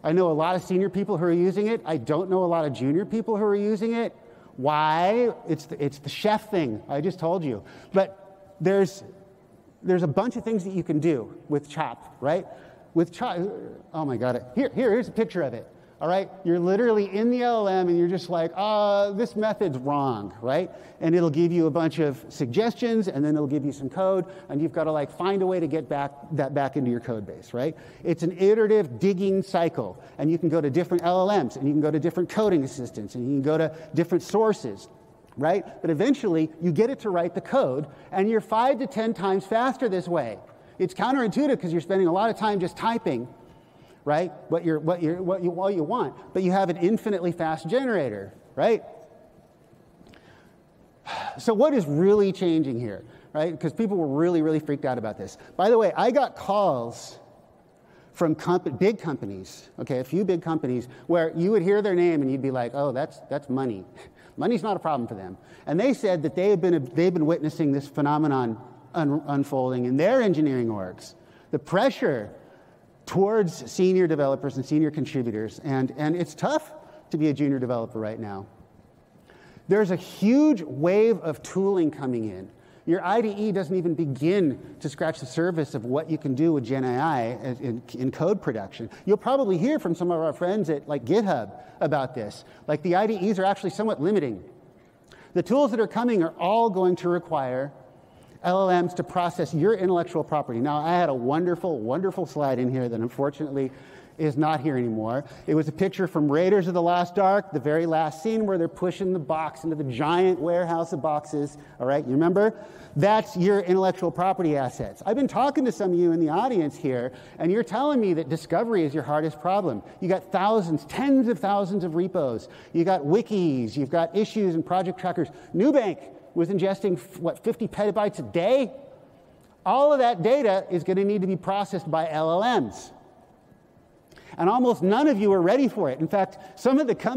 I know a lot of senior people who are using it. I don't know a lot of junior people who are using it. Why? It's the chef thing I just told you. But there's a bunch of things that you can do with CHOP, right? With CHOP, oh my God, here's a picture of it. All right, you're literally in the LLM and you're just like, this method's wrong, right? And it'll give you a bunch of suggestions and then it'll give you some code and you've got to like find a way to get that back into your code base, right? It's an iterative digging cycle and you can go to different LLMs and you can go to different coding assistants and you can go to different sources, right? But eventually you get it to write the code and you're 5 to 10 times faster this way. It's counterintuitive because you're spending a lot of time just typing, right? What you want, but you have an infinitely fast generator, right? So what is really changing here, right? Because people were really, really freaked out about this. By the way, I got calls from big companies, okay, a few big companies, where you would hear their name and you'd be like, oh, that's money. Money's not a problem for them. And they said that they've been witnessing this phenomenon unfolding in their engineering orgs. The pressure towards senior developers and senior contributors, and it's tough to be a junior developer right now. There's a huge wave of tooling coming in. Your IDE doesn't even begin to scratch the surface of what you can do with Gen AI in code production. You'll probably hear from some of our friends at like GitHub about this. Like the IDEs are actually somewhat limiting. The tools that are coming are all going to require LLMs to process your intellectual property. Now, I had a wonderful, wonderful slide in here that unfortunately is not here anymore. It was a picture from Raiders of the Lost Ark, the very last scene where they're pushing the box into the giant warehouse of boxes. All right, you remember? That's your intellectual property assets. I've been talking to some of you in the audience here, and you're telling me that discovery is your hardest problem. You got thousands, tens of thousands of repos. You got wikis. You've got issues and project trackers. Nubank was ingesting, 50 petabytes a day? All of that data is going to need to be processed by LLMs. And almost none of you are ready for it. In fact, some of the companies